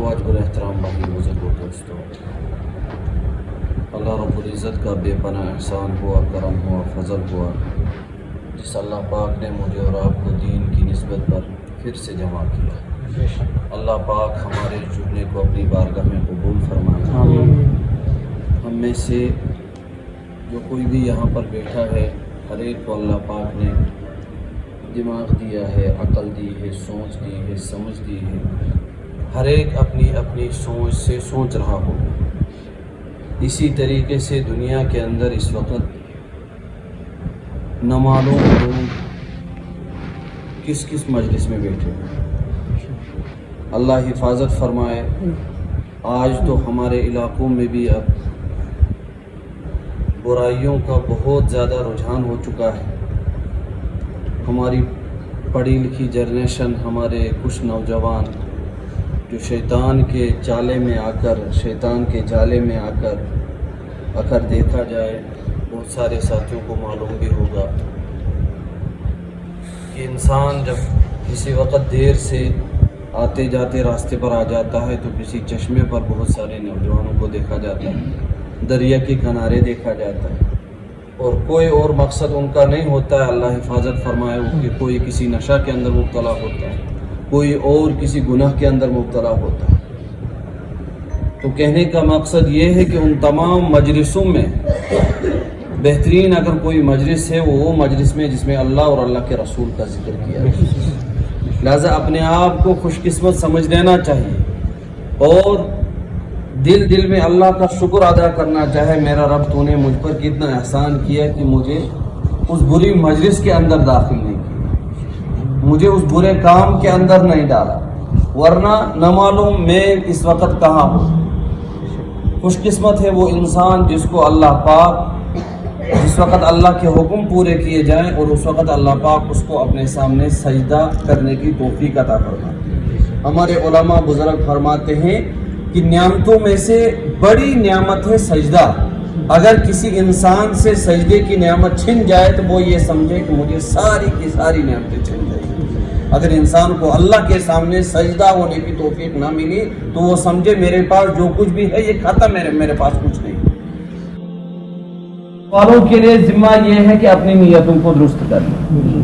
واجب احترام بھائی بزرگوں دوستوں، اللہ رب العزت کا بے پناہ احسان ہوا، کرم ہوا، فضل ہوا، جس اللہ پاک نے مجھے اور آپ کو دین کی نسبت پر پھر سے جمع کیا۔ اللہ پاک ہمارے جڑنے کو اپنی بارگاہ میں قبول فرمائے۔ ہم میں سے جو کوئی بھی یہاں پر بیٹھا ہے، ہر ایک کو اللہ پاک نے دماغ دیا ہے، عقل دی ہے، سوچ دی ہے، سمجھ دی ہے۔ ہر ایک اپنی اپنی سوچ سے سوچ رہا ہو۔ اسی طریقے سے دنیا کے اندر اس وقت نہ معلوم لوگ کس کس مجلس میں بیٹھے ہیں۔ اللہ حفاظت فرمائے۔ آج تو ہمارے علاقوں میں بھی اب برائیوں کا بہت زیادہ رجحان ہو چکا ہے۔ ہماری پڑھی لکھی جنریشن، ہمارے کچھ نوجوان جو شیطان کے جالے میں آ کر اگر دیکھا جائے، بہت سارے ساتھیوں کو معلوم بھی ہوگا کہ انسان جب کسی وقت دیر سے آتے جاتے راستے پر آ جاتا ہے تو کسی چشمے پر بہت سارے نوجوانوں کو دیکھا جاتا ہے، دریا کے کنارے دیکھا جاتا ہے، اور کوئی اور مقصد ان کا نہیں ہوتا ہے، اللہ حفاظت فرمائے، کہ کوئی کسی نشہ کے اندر مبتلا ہوتا ہے، کوئی اور کسی گناہ کے اندر مبتلا ہوتا ہے۔ تو کہنے کا مقصد یہ ہے کہ ان تمام مجلسوں میں بہترین اگر کوئی مجلس ہے وہ مجلس میں جس میں اللہ اور اللہ کے رسول کا ذکر کیا ہے۔ لہذا اپنے آپ کو خوش قسمت سمجھ لینا چاہیے اور دل میں اللہ کا شکر ادا کرنا چاہے، میرا رب تو نے مجھ پر کتنا احسان کیا کہ مجھے اس بری مجلس کے اندر داخل نہیں کیا، مجھے اس برے کام کے اندر نہیں ڈالا، ورنہ نہ معلوم میں اس وقت کہاں ہوں۔ خوش قسمت ہے وہ انسان جس کو اللہ پاک جس وقت اللہ کے حکم پورے کیے جائیں اور اس وقت اللہ پاک اس کو اپنے سامنے سجدہ کرنے کی توفیق عطا فرمائے۔ ہمارے علماء بزرگ فرماتے ہیں کہ نعمتوں میں سے بڑی نعمت ہے سجدہ۔ اگر کسی انسان سے سجدے کی نعمت چھن جائے تو وہ یہ سمجھے کہ مجھے ساری کی ساری نعمتیں چھن جائیں۔ اگر انسان کو اللہ کے سامنے سجدہ ہونے کی توفیق نہ ملی تو وہ سمجھے میرے پاس جو کچھ بھی ہے یہ ختم ہے، میرے پاس کچھ نہیں۔ والوں کے لیے ذمہ یہ ہے کہ اپنی نیتوں کو درست کر لیں۔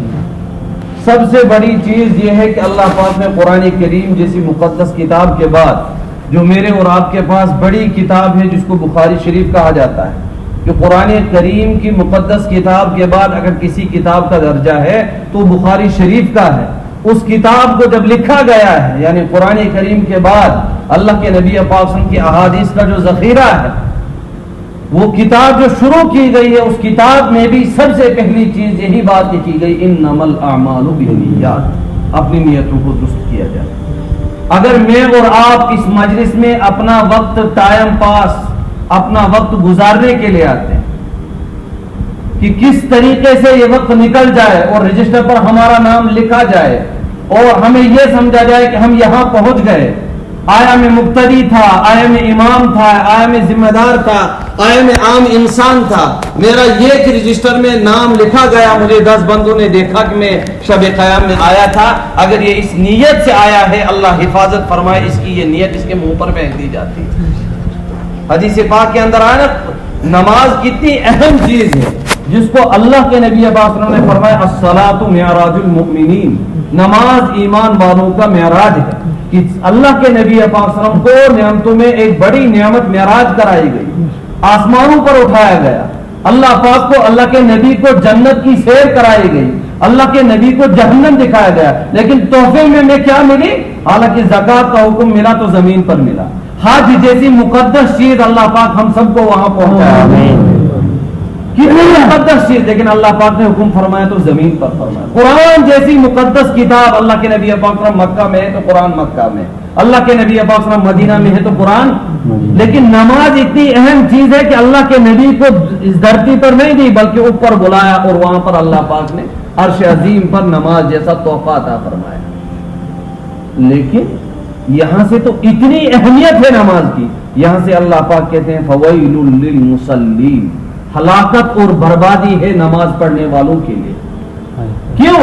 سب سے بڑی چیز یہ ہے کہ اللہ پاک نے قرآن کریم جیسی مقدس کتاب کے بعد جو میرے اور آپ کے پاس بڑی کتاب ہے جس کو بخاری شریف کہا جاتا ہے، کہ قرآن کریم کی مقدس کتاب کے بعد اگر کسی کتاب کا درجہ ہے تو بخاری شریف کا ہے۔ اس کتاب کو جب لکھا گیا ہے، یعنی قرآن کریم کے بعد اللہ کے نبی پاک صلی اللہ علیہ وسلم کی احادیث کا جو ذخیرہ ہے، وہ کتاب جو شروع کی گئی ہے، اس کتاب میں بھی سب سے پہلی چیز یہی بات کی گئی، انما الاعمال بالنیات، اپنی نیتوں کو درست کیا جائے۔ اگر میں اور آپ اس مجلس میں اپنا وقت ٹائم پاس، اپنا وقت گزارنے کے لیے آتے ہیں کہ کس طریقے سے یہ وقت نکل جائے اور رجسٹر پر ہمارا نام لکھا جائے اور ہمیں یہ سمجھا جائے کہ ہم یہاں پہنچ گئے، آیا میں مقتدی تھا، آیا میں امام تھا، آیا میں ذمہ دار تھا، آیا میں عام انسان تھا، میرا یہ کہ رجسٹر میں نام لکھا گیا، مجھے 10 بندوں نے دیکھا کہ میں شب قیام میں آیا تھا۔ اگر یہ اس نیت سے آیا ہے، اللہ حفاظت فرمائے اس کی یہ نیت اس کے منہ پر پھینک دی جاتی ہے۔ حدیث پاک کے اندر آیا نماز کتنی اہم چیز ہے جس کو اللہ کے نبی پاک صلی اللہ علیہ وسلم نے فرمایا الصلاۃ معراج المؤمنین، نماز ایمان والوں کا معراج ہے، کہ اللہ کے نبی پاک صلی اللہ علیہ وسلم کو نعمتوں میں ایک بڑی نعمت معراج کرائی گئی، آسمانوں پر اٹھایا گیا، اللہ پاک کو اللہ کے نبی کو جنت کی سیر کرائی گئی، اللہ کے نبی کو جہنم دکھایا گیا، لیکن تحفے میں کیا ملی؟ حالانکہ زکوٰۃ کا حکم ملا تو زمین پر ملا، حج جیسی مقدس چیز اللہ پاک ہم سب کو وہاں پہنچایا، کتنی مقدس چیز، لیکن اللہ پاک نے حکم فرمایا تو زمین پر فرمایا۔ قرآن جیسی مقدس کتاب اللہ کے نبی پاک مکہ میں ہے تو قرآن مکہ میں، اللہ کے نبی پاک مدینہ میں ہے تو قرآن، لیکن نماز اتنی اہم چیز ہے کہ اللہ کے نبی کو اس دھرتی پر نہیں دی بلکہ اوپر بلایا اور وہاں پر اللہ پاک نے عرش عظیم پر نماز جیسا تحفہ عطا فرمایا۔ لیکن یہاں سے تو اتنی اہمیت ہے نماز کی، یہاں سے اللہ پاک کہتے ہیں فویل للمصلین، ہلاکت اور بربادی ہے نماز پڑھنے والوں کے لیے۔ کیوں؟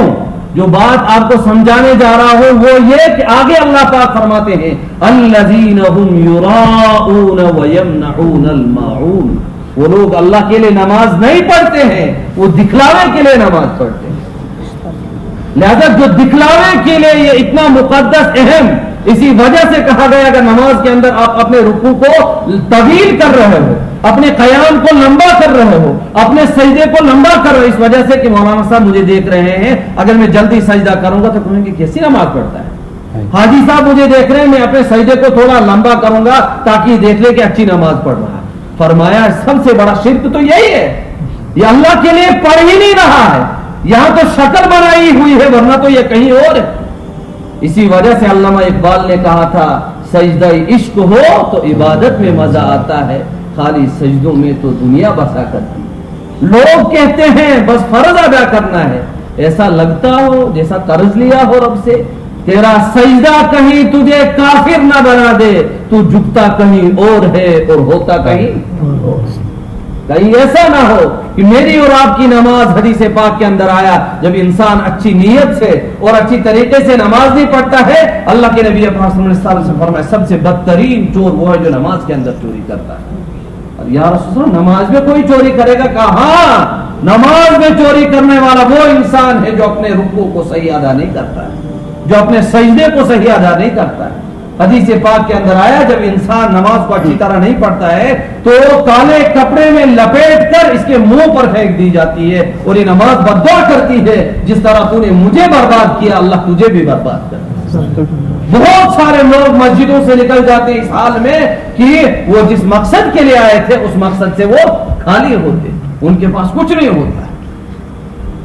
جو بات آپ کو سمجھانے جا رہا ہوں وہ یہ کہ آگے اللہ پاک فرماتے ہیں الذین هم یراؤون ویمنعون الماعون، وہ لوگ اللہ کے لیے نماز نہیں پڑھتے ہیں، وہ دکھلاوے کے لیے نماز پڑھتے ہیں۔ لہذا جو دکھلاوے کے لیے یہ اتنا مقدس اہم، اسی وجہ سے کہا گیا کہ نماز کے اندر آپ اپنے رکوع کو طویل کر رہے ہو، اپنے قیام کو لمبا کر رہے ہو، اپنے سجدے کو لمبا کر رہے ہو، اس وجہ سے کہ مولانا صاحب مجھے دیکھ رہے ہیں، اگر میں جلدی سجدہ کروں گا تو کہیں گے کیسی نماز پڑھتا ہے۔ حاجی صاحب مجھے دیکھ رہے ہیں، میں اپنے سجدے کو تھوڑا لمبا کروں گا تاکہ یہ دیکھ لے کہ اچھی نماز پڑھ رہا ہے۔ فرمایا سب سے بڑا شرک تو یہی ہے، یہ اللہ کے لیے پڑھ ہی نہیں رہا ہے، یہاں تو شکل بنائی ہوئی ہے، ورنہ تو یہ کہیں اور ہے۔ اسی وجہ سے علامہ اقبال نے کہا تھا سجدہ عشق ہو تو عبادت میں مزہ آتا ہے، خالی سجدوں میں تو دنیا بسا کرتی۔ لوگ کہتے ہیں بس فرض ادا کرنا ہے، ایسا لگتا ہو جیسا قرض لیا ہو رب سے، تیرا سجدہ کہیں تجھے کافر نہ بنا دے، تو جھکتا کہیں اور ہے اور ہوتا کہیں اور۔ کہیں ایسا نہ ہو کہ میری اور آپ کی نماز، حدیث پاک کے اندر آیا جب انسان اچھی نیت سے اور اچھی طریقے سے نماز نہیں پڑھتا ہے، اللہ کے نبی صلی اللہ علیہ وسلم نے فرمایا سب سے بدترین چور وہ ہے جو نماز کے اندر چوری کرتا ہے۔ اور یا رسول اللہ نماز میں کوئی چوری کرے گا؟ کہا ہاں، نماز میں چوری کرنے والا وہ انسان ہے جو اپنے رکوع کو صحیح ادا نہیں کرتا ہے، جو اپنے سجدے کو صحیح ادا نہیں کرتا ہے۔ حدیث پاک کے اندر آیا جب انسان نماز کو اچھی طرح نہیں پڑھتا ہے تو کالے کپڑے میں لپیٹ کر اس کے منہ پر پھینک دی جاتی ہے، اور یہ نماز بددعا کرتی ہے جس طرح تو نے مجھے برباد کیا اللہ تجھے بھی برباد کر۔ بہت سارے لوگ مسجدوں سے نکل جاتے ہیں اس حال میں کہ وہ جس مقصد کے لیے آئے تھے اس مقصد سے وہ خالی ہوتے، ان کے پاس کچھ نہیں ہوتا۔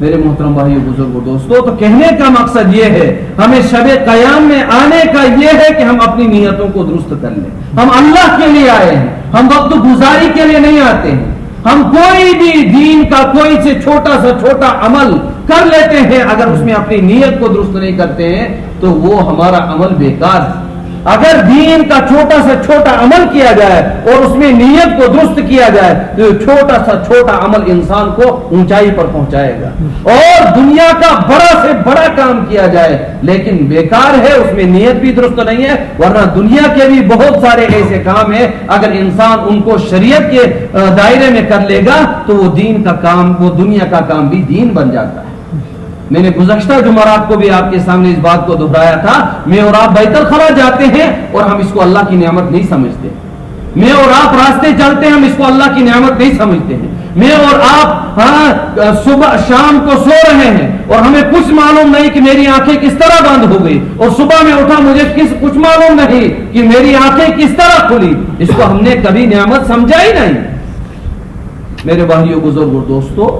میرے محترم بھائیو بزرگوں دوستو، تو کہنے کا مقصد یہ ہے، ہمیں شب قیام میں آنے کا یہ ہے کہ ہم اپنی نیتوں کو درست کر لیں۔ ہم اللہ کے لیے آئے ہیں، ہم وقت گزاری کے لیے نہیں آتے ہیں۔ ہم کوئی بھی دین کا کوئی سے چھوٹا سا چھوٹا عمل کر لیتے ہیں، اگر اس میں اپنی نیت کو درست نہیں کرتے ہیں تو وہ ہمارا عمل بیکار ہے۔ اگر دین کا چھوٹا سے چھوٹا عمل کیا جائے اور اس میں نیت کو درست کیا جائے تو چھوٹا سے چھوٹا عمل انسان کو اونچائی پر پہنچائے گا، اور دنیا کا بڑا سے بڑا کام کیا جائے لیکن بیکار ہے، اس میں نیت بھی درست نہیں ہے، ورنہ دنیا کے بھی بہت سارے ایسے کام ہیں اگر انسان ان کو شریعت کے دائرے میں کر لے گا تو وہ دین کا کام، وہ دنیا کا کام بھی دین بن جاتا ہے۔ میں نے گزشتہ جمعرات کو بھی آپ کے سامنے اس بات کو دہرایا تھا، میں اور آپ بیت الخلا جاتے ہیں اور ہم اس کو اللہ کی نعمت نہیں سمجھتے، میں اور آپ راستے چلتے ہیں ہم اس کو اللہ کی نعمت نہیں سمجھتے ہیں، میں اور آپ صبح شام کو سو رہے ہیں اور ہمیں کچھ معلوم نہیں کہ میری آنکھیں کس طرح بند ہو گئی، اور صبح میں اٹھا مجھے کچھ معلوم نہیں کہ میری آنکھیں کس طرح کھلی، اس کو ہم نے کبھی نعمت سمجھا ہی نہیں۔ میرے بھائیو بزرگوں دوستو،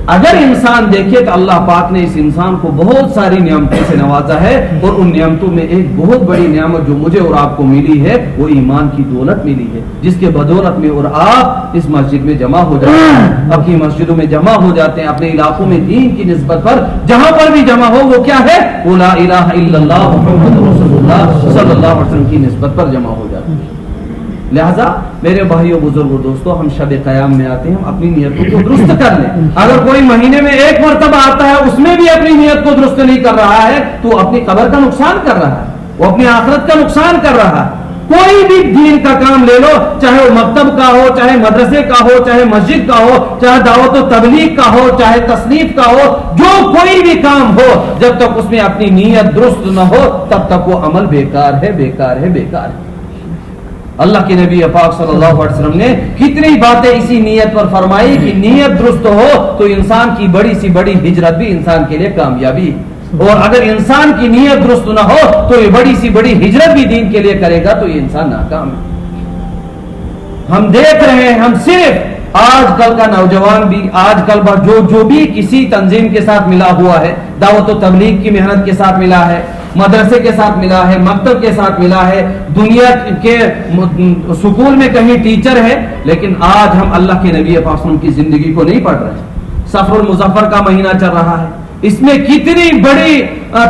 اگر انسان دیکھے تو اللہ پاک نے اس انسان کو بہت ساری نعمتوں سے نوازا ہے، اور ان نعمتوں میں ایک بہت بڑی نعمت جو مجھے اور آپ کو ملی ہے وہ ایمان کی دولت ملی ہے، جس کے بدولت میں اور آپ اس مسجد میں جمع ہو جاتے ہیں، اپنی مسجدوں میں جمع ہو جاتے ہیں، اپنے علاقوں میں دین کی نسبت پر جہاں پر بھی جمع ہو وہ کیا ہے، وہ لا الہ الا اللہ محمد رسول اللہ صلی اللہ علیہ وسلم کی نسبت پر جمع ہو جاتے ہیں۔ لہذا میرے بھائیوں بزرگوں دوستوں، ہم شب قیام میں آتے ہیں، ہم اپنی نیتوں کو درست کر لیں۔ اگر کوئی مہینے میں ایک مرتبہ آتا ہے اس میں بھی اپنی نیت کو درست نہیں کر رہا ہے تو اپنی قبر کا نقصان کر رہا ہے، وہ اپنی آخرت کا نقصان کر رہا ہے۔ کوئی بھی دین کا کام لے لو، چاہے وہ مکتب کا ہو، چاہے مدرسے کا ہو، چاہے مسجد کا ہو، چاہے دعوت و تبلیغ کا ہو، چاہے تصنیف کا ہو، جو کوئی بھی کام ہو، جب تک اس میں اپنی نیت درست نہ ہو تب تک وہ عمل بیکار ہے، بیکار ہے، بیکار ہے۔ اللہ کے نبی پاک صلی اللہ علیہ وسلم نے کتنی باتیں اسی نیت پر فرمائی کہ نیت درست ہو تو انسان کی بڑی سی بڑی ہجرت بھی انسان کے لیے کامیابی، اور اگر انسان کی نیت درست نہ ہو تو یہ بڑی سی بڑی ہجرت بھی دین کے لیے کرے گا تو یہ انسان ناکام ہے۔ ہم دیکھ رہے ہیں، ہم صرف آج کل کا نوجوان بھی، آج کل جو بھی کسی تنظیم کے ساتھ ملا ہوا ہے، دعوت و تبلیغ کی محنت کے ساتھ ملا ہے، مدرسے کے ساتھ ملا ہے، مکتب کے ساتھ ملا ہے، دنیا کے سکول میں کہیں ٹیچر ہے، لیکن آج ہم اللہ کے نبی پاک صلی اللہ علیہ وسلم کی زندگی کو نہیں پڑھ رہے۔ سفر المظفر کا مہینہ چل رہا ہے، اس میں کتنی بڑی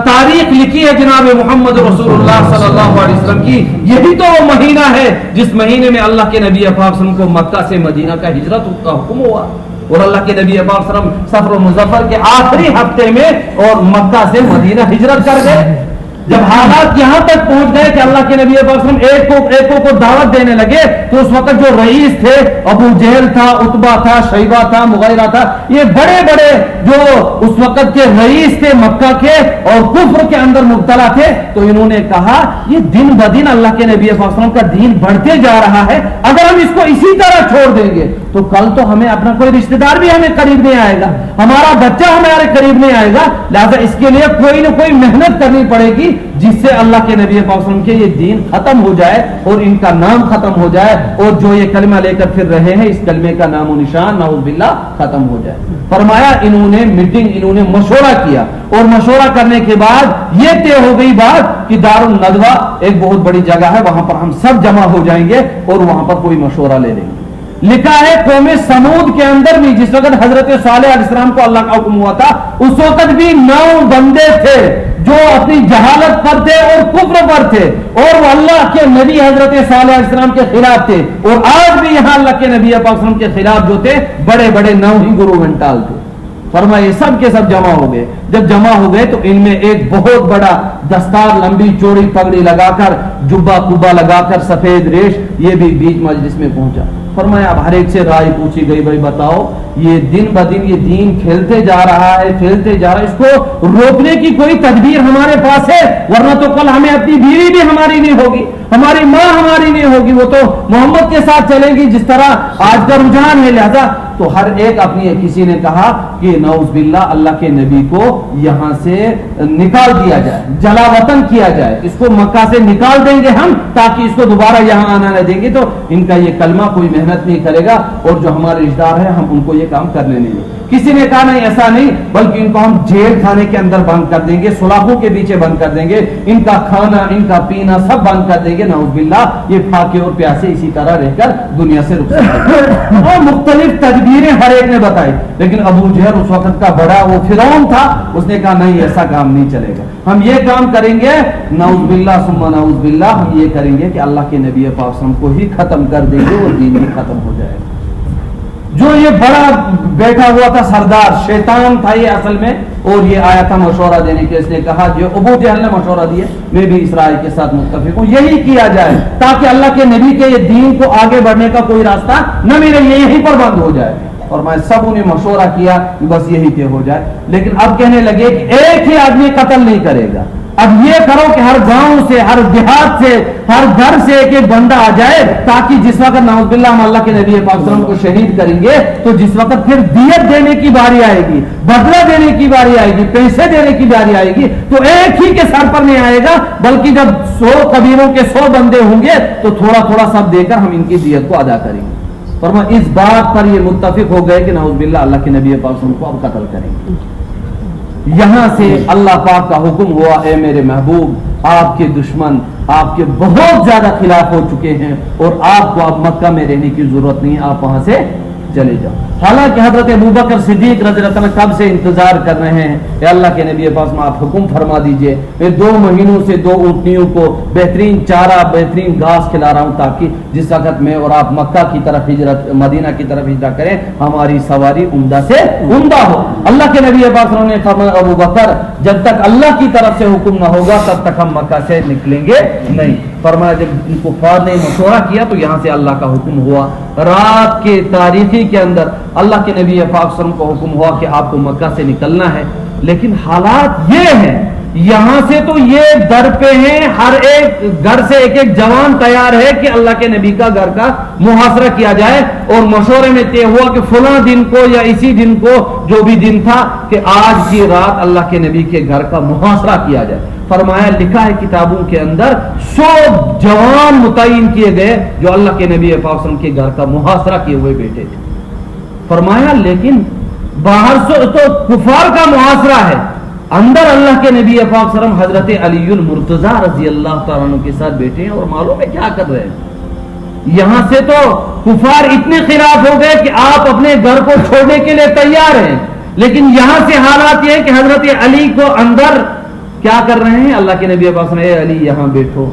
تاریخ لکھی ہے جناب محمد رسول اللہ صلی اللہ علیہ وسلم کی۔ یہی تو وہ مہینہ ہے جس مہینے میں اللہ کے نبی پاک صلی اللہ علیہ وسلم کو مکہ سے مدینہ کا ہجرت کا حکم ہوا۔ اور اللہ کے نبی پاک صلی اللہ علیہ وسلم سفر مظفر کے آخری ہفتے میں اور مکہ سے مدینہ ہجرت کر گئے. جب حالات یہاں تک پہنچ گئے کہ اللہ کے نبی پاک صلی اللہ علیہ وسلم ایکوں کو دعوت دینے لگے تو اس وقت جو رئیس تھے ابو جہل تھا, عتبہ تھا, شیبہ تھا, مغیرہ تھا, یہ بڑے بڑے جو اس وقت کے رئیس تھے مکہ کے اور کفر کے اندر مبتلا تھے, تو انہوں نے کہا یہ دن بدن اللہ کے نبی پاک صلی اللہ علیہ وسلم کا دین بڑھتے جا رہا ہے, اگر ہم اس کو اسی طرح چھوڑ دیں گے تو کل تو ہمیں اپنا کوئی رشتہ دار بھی ہمیں قریب نہیں آئے گا, ہمارا بچہ ہمارے قریب نہیں آئے گا, لہذا اس کے لیے کوئی نہ کوئی محنت کرنی پڑے گی جس سے اللہ کے نبی پاک صلی اللہ علیہ وسلم کے یہ دین ختم ہو جائے اور ان کا نام ختم ہو جائے, اور جو یہ کلمہ لے کر پھر رہے ہیں اس کلمے کا نام و نشان نعوذ باللہ ختم ہو جائے. فرمایا انہوں نے میٹنگ, انہوں نے مشورہ کیا, اور مشورہ کرنے کے بعد یہ طے ہو گئی بات کہ دار الندوہ ایک بہت بڑی جگہ ہے, وہاں پر ہم سب جمع ہو جائیں گے اور وہاں پر کوئی مشورہ لے لیں گے. لکھا ہے قوم سمود کے اندر بھی جس وقت حضرت صالح علیہ السلام کو اللہ کا حکم ہوا تھا اس وقت بھی 9 بندے تھے جو اپنی جہالت پر تھے اور کفر پر تھے, اور وہ اللہ کے نبی حضرت صالح علیہ السلام کے خلاف تھے, اور آج بھی یہاں اللہ کے نبی پاک صلی اللہ علیہ وسلم کے خلاف جو تھے بڑے بڑے 9 ہی گروہ انٹال تھے. فرمایا یہ سب کے سب جمع ہو گئے. جب جمع ہو گئے تو ان میں ایک بہت بڑا دستار, لمبی چوڑی پگڑی لگا کر, جبہ کبا لگا کر, سفید ریش, یہ بھی بیچ مجلس میں پہنچا. فرمایا اب ہر ایک سے رائے پوچھی گئی, بھائی بتاؤ یہ دن بدن یہ دین کھیلتے جا رہا ہے, پھیلتے جا رہا ہے, اس کو روکنے کی کوئی تدبیر ہمارے پاس ہے؟ ورنہ تو کل ہمیں اپنی بیوی بھی ہماری نہیں ہوگی, ہماری ماں ہماری نہیں ہوگی, وہ تو محمد کے ساتھ چلیں گی جس طرح آج کا رجحان ہے. لہذا تو ہر ایک اپنی, کسی نے کہا کہ نعوذ باللہ اللہ کے نبی کو یہاں سے نکال دیا جائے, جلا وطن کیا جائے, اس کو مکہ سے نکال دیں گے ہم تاکہ اس کو دوبارہ یہاں آنا نہ دیں گے, تو ان کا یہ کلمہ کوئی محنت نہیں کرے گا, اور جو ہمارے رشتہ دار ہیں ہم ان کو یہ کام کرنے نہیں دیں. کسی نے کہا نہیں ایسا نہیں, بلکہ ان کو ہم جیل خانے کے اندر بند کر دیں گے, سلاخوں کے پیچھے بند کر دیں گے, ان کا کھانا ان کا پینا سب بند کر دیں گے, نعوذ باللہ یہ پھاکے اور پیاسے اسی طرح رہ کر دنیا سے رخ اور مختلف تدبیریں ہر ایک نے بتائی. لیکن ابو جہل اس وقت کا بڑا وہ فرعون تھا, اس نے کہا نہیں ایسا کام نہیں چلے گا, ہم یہ کام کریں گے نعوذ باللہ ثم نعوذ باللہ, ہم یہ کریں گے کہ اللہ کے نبی پاک صلی اللہ علیہ وسلم کو ہی ختم کر دیں گے اور دین بھی ختم ہو جائے گا. جو یہ بڑا بیٹھا ہوا تھا سردار, شیطان تھا یہ اصل میں, اور یہ آیا تھا مشورہ دینے کے, اس نے کہا جو ابو جہل نے مشورہ دیا میں بھی اسرائیل کے ساتھ متفق ہوں, یہی کیا جائے تاکہ اللہ کے نبی کے یہ دین کو آگے بڑھنے کا کوئی راستہ نہ ملے, یہ یہیں پر بند ہو جائے. اور میں سب نے مشورہ کیا کہ بس یہی طے ہو جائے. لیکن اب کہنے لگے کہ ایک ہی آدمی قتل نہیں کرے گا, اب یہ کرو کہ ہر گاؤں سے, ہر دیہات سے, ہر گھر سے ایک ایک بندہ آ جائے, تاکہ جس وقت نعوذ باللہ ہم اللہ کے نبی پاک صلی اللہ علیہ وسلم کو شہید کریں گے تو جس وقت پھر دیت دینے کی باری آئے گی, بدلہ دینے کی باری آئے گی, پیسے دینے کی باری آئے گی, تو ایک ہی کے سر پر نہیں آئے گا, بلکہ جب 100 قبیلوں کے 100 بندے ہوں گے تو تھوڑا تھوڑا سب دے کر ہم ان کی دیت کو ادا کریں گے. فرمایا اس بات پر یہ متفق ہو گئے کہ نعوذ باللہ اللہ کے نبی پاک صلی اللہ علیہ وسلم کو اب قتل کریں گے. یہاں سے اللہ پاک کا حکم ہوا, اے میرے محبوب آپ کے دشمن آپ کے بہت زیادہ خلاف ہو چکے ہیں اور آپ کو اب مکہ میں رہنے کی ضرورت نہیں, آپ وہاں سے چلے جاؤ. حالانکہ حضرت ابوبکر صدیق رضی اللہ عنہ کب سے انتظار کر رہے ہیں, اے اللہ کے نبی پاس میں آپ حکم فرما دیجئے, میں 2 مہینوں سے 2 اونٹنیوں کو بہترین چارہ بہترین گھاس کھلا رہا ہوں تاکہ جس وقت میں اور آپ مکہ کی طرف ہجرت, مدینہ کی طرف ہجرت کریں ہماری سواری عمدہ سے عمدہ ہو. اللہ کے نبی پاک نے فرمایا ابوبکر جب تک اللہ کی طرف سے حکم نہ ہوگا تب تک ہم مکہ سے نکلیں گے نہیں. فرمایا جب ان کو کفار نے مشورہ کیا تو یہاں سے اللہ کا حکم ہوا, رات کے تاریخی کے اندر اللہ کے نبی پاک صلی اللہ علیہ وسلم کو حکم ہوا کہ آپ کو مکہ سے نکلنا ہے. لیکن حالات یہ ہیں یہاں سے تو یہ در پہ ہیں, ہر ایک گھر سے ایک ایک جوان تیار ہے کہ اللہ کے نبی کا گھر کا محاصرہ کیا جائے, اور مشورے میں طے ہوا کہ فلاں دن کو یا اسی دن کو جو بھی دن تھا کہ آج کی رات اللہ کے نبی کے گھر کا محاصرہ کیا جائے. فرمایا لکھا ہے کتابوں کے اندر 100 جوان متعین کیے گئے جو اللہ کے نبی پاک صلی اللہ علیہ وسلم کے گھر کا محاصرہ کیے ہوئے بیٹھے تھے. فرمایا لیکن باہر سے تو کفار کا محاصرہ ہے, اندر اللہ کے نبی پاک صلی اللہ علیہ وسلم حضرت علی المرتضی رضی اللہ تعالیٰ عنہ کے ساتھ بیٹھے ہیں اور معلوم ہے کیا کر رہے ہیں. یہاں سے تو کفار اتنے خلاف ہو گئے کہ آپ اپنے گھر کو چھوڑنے کے لیے تیار ہیں, لیکن یہاں سے حالات یہ ہے کہ حضرت علی کو اندر کیا کر رہے ہیں, اللہ کے نبی پاک نے اے علی یہاں بیٹھو,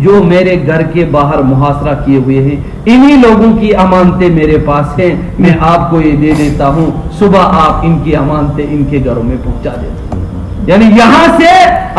جو میرے گھر کے باہر محاصرہ کیے ہوئے ہیں، انہی لوگوں کی امانتیں میرے پاس ہیں، میں آپ کو یہ دے دیتا ہوں، صبح آپ ان کی امانتیں ان کے گھروں میں پہنچا دیتا ہوں۔ یعنی یہاں سے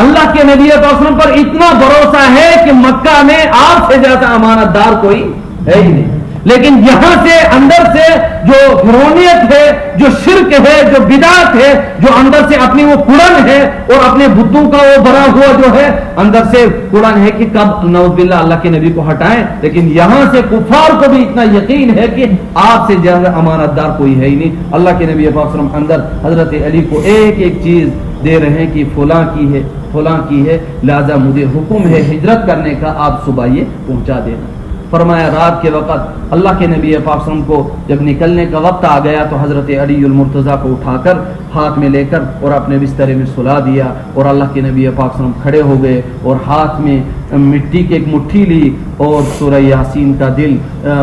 اللہ کے نبی صلی اللہ علیہ وسلم پر اتنا بھروسہ ہے کہ مکہ میں آپ سے زیادہ امانت دار کوئی ہے ہی نہیں، لیکن یہاں سے اندر سے جو فرعونیت ہے، جو شرک ہے، جو بدعت ہے، جو اندر سے اپنی وہ کڑن ہے اور اپنے بتوں کا وہ بنا ہوا جو ہے اندر سے کڑن ہے کہ کب نعوذ باللہ اللہ کے نبی کو ہٹائیں، لیکن یہاں سے کفار کو بھی اتنا یقین ہے کہ آپ سے زیادہ امانت دار کوئی ہے ہی نہیں۔ اللہ کے نبی پاک صلی اللہ علیہ وسلم اندر حضرت علی کو ایک ایک چیز دے رہے ہیں کہ فلاں کی ہے، فلاں کی ہے، لہذا مجھے حکم ہے ہجرت کرنے کا، آپ صبح یہ پہنچا دینا۔ فرمایا رات کے وقت اللہ کے نبی پاک صلی اللہ علیہ وسلم کو جب نکلنے کا وقت آ گیا تو حضرت علی المرتضیٰ کو اٹھا کر ہاتھ میں لے کر اور اپنے بسترے میں سلا دیا، اور اللہ کے نبی پاک صلی اللہ علیہ وسلم کھڑے ہو گئے اور ہاتھ میں مٹی کی ایک مٹھی لی اور سورہ یاسین کا دل،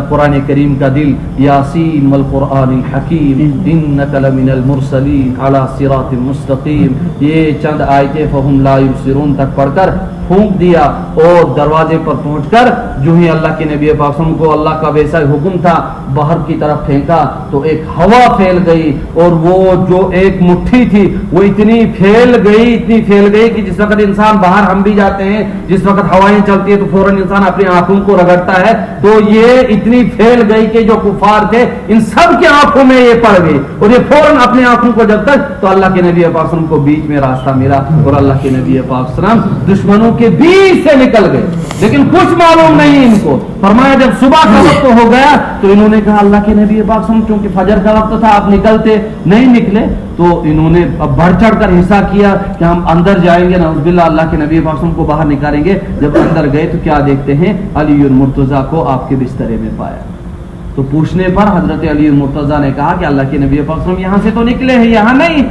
قرآن کریم کا دل، یاسین والقرآن الحکیم انک لمن المرسلین علی صراط مستقیم، یہ چند آیتیں فہم لا یبصرون تک پڑھ کر پھونک دیا، اور دروازے پر پہنچ کر جو ہی اللہ کے نبی پاک صلی اللہ علیہ وسلم کو اللہ کا ویسا حکم تھا باہر کی طرف پھینکا تو ایک ہوا پھیل گئی، اور وہ جو ایک مٹھی تھی وہ اتنی پھیل گئی کہ جس وقت انسان باہر ہم بھی جاتے ہیں، جس وقت ہوائیں چلتی ہے تو فوراً انسان اپنی آنکھوں کو رگڑتا ہے، تو یہ اتنی پھیل گئی کہ جو کفار تھے ان سب کے آنکھوں میں یہ پڑ گئی، اور یہ فوراً اپنی آنکھوں کو جب تک تو اللہ کے نبی پاک صلی اللہ علیہ وسلم کو بیچ میں راستہ ملا، اور اللہ کے نبی پاک صلی اللہ علیہ وسلم دشمنوں کے بیچ سے نکل گئے، لیکن کچھ معلوم نہیں ان کو۔ فرمایا جب صبح کا وقت ہو گیا تو انہوں نے کہا اللہ کے نبی پاک صلی اللہ علیہ وسلم چونکہ فجر کا وقت تھا آپ نکلتے نہیں نکلے، تو انہوں نے بڑھ چڑھ کر حصہ کیا کہ ہم اندر جائیں گے، نعوذ باللہ اللہ کے نبی پاک صلی اللہ علیہ وسلم کو باہر نکالیں گے۔ جب اندر گئے تو کیا دیکھتے ہیں، علی المرتضیٰ کو آپ کے بسترے میں پایا، تو پوچھنے پر حضرت علی المرتضیٰ نے کہا کہ اللہ کے نبی پاک صلی اللہ علیہ وسلم یہاں سے تو نکلے ہیں، یہاں نہیں۔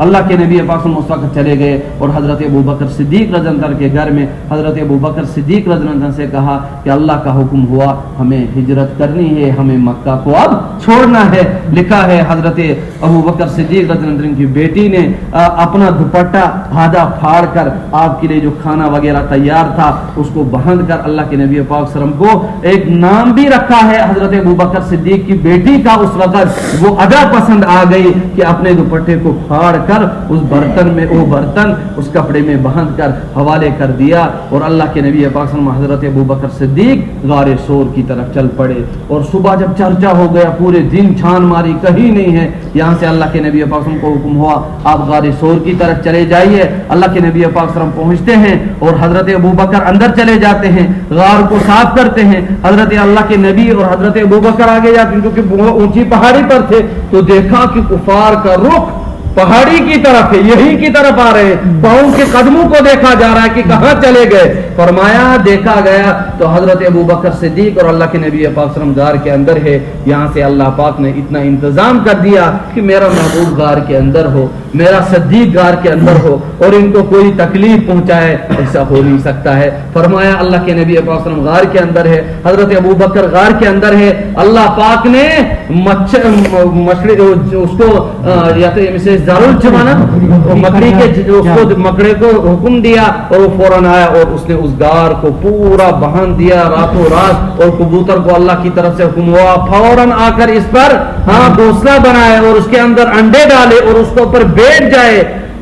اللہ کے نبی پاک صلی اللہ علیہ وسلم اس وقت چلے گئے اور حضرت ابوبکر صدیق رضی اللہ عنہ کے گھر میں حضرت ابوبکر صدیق رضی اللہ عنہ سے کہا کہ اللہ کا حکم ہوا ہمیں ہجرت کرنی ہے، ہمیں مکہ کو اب چھوڑنا ہے۔ لکھا ہے حضرت ابوبکر صدیق رضی اللہ عنہ کی بیٹی نے اپنا دوپٹہ آدھا پھاڑ کر آپ کے لیے جو کھانا وغیرہ تیار تھا اس کو باندھ کر اللہ کے نبی پاک صلی اللہ علیہ وسلم کو ایک نام بھی رکھا ہے حضرت ابوبکر صدیق کی بیٹی کا، اس وقت وہ ادا پسند آ گئی کہ اپنے دوپٹے کو پھاڑ کر اس برتن میں وہ برتن اس کپڑے میں باندھ کر حوالے کر دیا، اور اللہ کے نبی پاک صلی اللہ علیہ وسلم حضرت ابوبکر صدیق غار سور کی طرف چل پڑے، اور صبح جب چرچا ہو گیا پورے دن چھان ماری کہیں نہیں ہے، یہاں سے اللہ کے نبی پاک صلی اللہ علیہ وسلم کو حکم ہوا آپ غار سور کی طرف چلے جائیے۔ اللہ کے نبی پاک صلی اللہ علیہ وسلم پہنچتے ہیں اور حضرت ابوبکر اندر چلے جاتے ہیں، غار کو صاف کرتے ہیں، حضرت اللہ کے نبی اور حضرت ابوبکر آگے جاتے ہیں کیونکہ بہت اونچی پہاڑی پر تھے، تو دیکھا کہ کفار کا رخ پہاڑی کی طرف ہے، یہی کی طرف آ رہے ہیں، پاؤں کے قدموں کو دیکھا جا رہا ہے کہ کہاں چلے گئے۔ فرمایا دیکھا گیا تو حضرت ابوبکر صدیق اور اللہ کے نبی پاک صلی اللہ علیہ وسلم غار کے اندر ہے۔ یہاں سے اللہ پاک نے اتنا انتظام کر دیا کہ میرا محبوب غار کے اندر ہو، میرا صدیق غار کے اندر ہو، اور ان کو کوئی تکلیف پہنچائے ایسا ہو نہیں سکتا ہے۔ فرمایا اللہ کے نبی پاک صلی اللہ علیہ وسلم غار کے اندر ہے، حضرت ابوبکر غار کے اندر ہے، اللہ پاک نے اس کو مکڑی کے مکڑے کو حکم دیا اور وہ فوراً آیا اور اس نے اس غار کو پورا باندھ دیا راتوں رات، اور کبوتر کو اللہ کی طرف سے حکم ہوا فوراً آ کر اس پر گھونسلہ بنائے اور اس کے اندر انڈے ڈالے اور اس کے اوپر بیٹھ جائے۔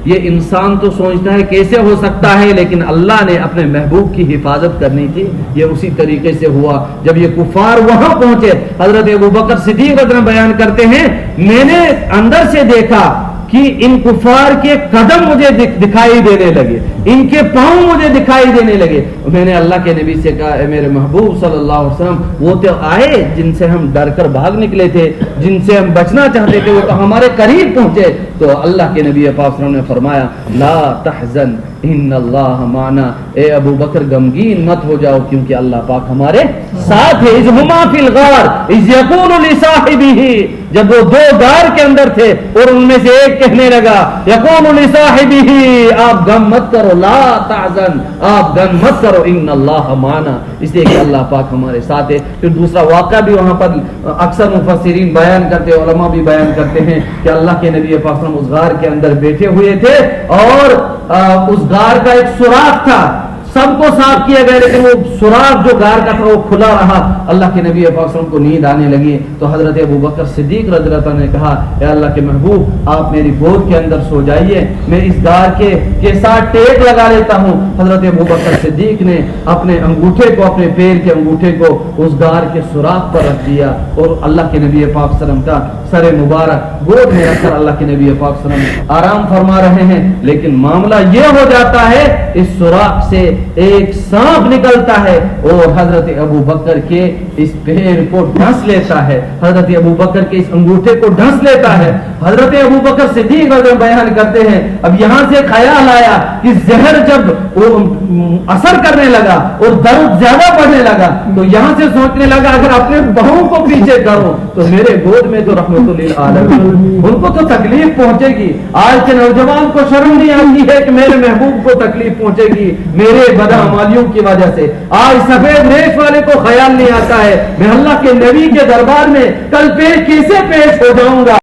یہ انسان تو سوچتا ہے کیسے ہو سکتا ہے، لیکن اللہ نے اپنے محبوب کی حفاظت کرنی تھی، یہ اسی طریقے سے ہوا۔ جب یہ کفار وہاں پہنچے، حضرت ابوبکر صدیق رضی اللہ عنہ بیان کرتے ہیں میں نے اندر سے دیکھا کہ ان کفار کے قدم مجھے دکھائی دینے لگے، ان کے پاؤں مجھے دکھائی دینے لگے۔ میں نے اللہ کے نبی سے کہا اے میرے محبوب صلی اللہ علیہ وسلم، وہ تو آئے جن سے ہم ڈر کر بھاگ نکلے تھے، جن سے ہم بچنا چاہتے تھے، وہ تو ہمارے قریب پہنچے۔ تو اللہ کے نبی پاک صلی اللہ علیہ وسلم نے فرمایا لا تحزن ان اللہ معنا، اے ابو بکر غمگین مت ہو جاؤ کیونکہ اللہ پاک ہمارے ساتھ ہے۔ اذ ہما فی الغار اذ یقول لصاحبہ، جب وہ دو غار کے اندر تھے اور ان میں سے ایک کہنے لگا یقول لصاحبہ آپ غم مت کرو، لا تحزن آپ غم مت کرو، ان اللہ معنا، اس لیے کہ اللہ پاک ہمارے ساتھ ہے۔ پھر دوسرا واقعہ بھی وہاں پر اکثر مفسرین بیان کرتے، علماء بھی بیان کرتے ہیں کہ اللہ کے نبی پاک اس غار کے اندر بیٹھے ہوئے تھے اور اس غار کا ایک سوراخ تھا، سب کو صاف کیا گیا لیکن وہ سوراخ جو غار کا تھا وہ کھلا رہا. اللہ کے نبی پاک صلی اللہ علیہ وسلم کو نیند آنے لگی تو حضرت ابو بکر صدیق رضی اللہ عنہ نے کہا اے اللہ کے محبوب آپ میری گود کے اندر سو جائیے, میں اس غار کے ساتھ ٹیک لگا لیتا ہوں. حضرت ابو بکر صدیق نے اپنے انگوٹھے کو, اپنے پیر کے انگوٹھے کو اس غار کے سوراخ پر رکھ دیا اور اللہ کے نبی پاک صلی اللہ علیہ وسلم کا سر مبارک گود میں رکھ کر اللہ کے نبی پاک صلی اللہ علیہ وسلم آرام فرما رہے ہیں. لیکن معاملہ یہ ہو جاتا ہے اس سوراخ سے ایک سانپ نکلتا ہے اور حضرت ابو بکر کے اس پیر کو ڈھس لیتا ہے, حضرت ابو بکر کے اس انگوٹھے کو ڈھس لیتا ہے. حضرت ابو بکر صدیق بیان کرتے ہیں اب یہاں سے خیال آیا کہ زہر جب اثر کرنے لگا اور درد زیادہ بڑھنے لگا تو یہاں سے سوچنے لگا اگر اپنے بہوں کو پیچھے کروں تو میرے گود میں تو رحمت للعالمین ان کو تو تکلیف پہنچے گی. آج کے نوجوان کو شرم نہیں آتی ہے کہ میرے محبوب کو تکلیف پہنچے گی میرے بدعمالیوں کی وجہ سے. آج سفید ریش والے کو خیال نہیں آتا ہے میں اللہ کے نبی کے دربار میں کل کیسے پیش ہو جاؤں گا.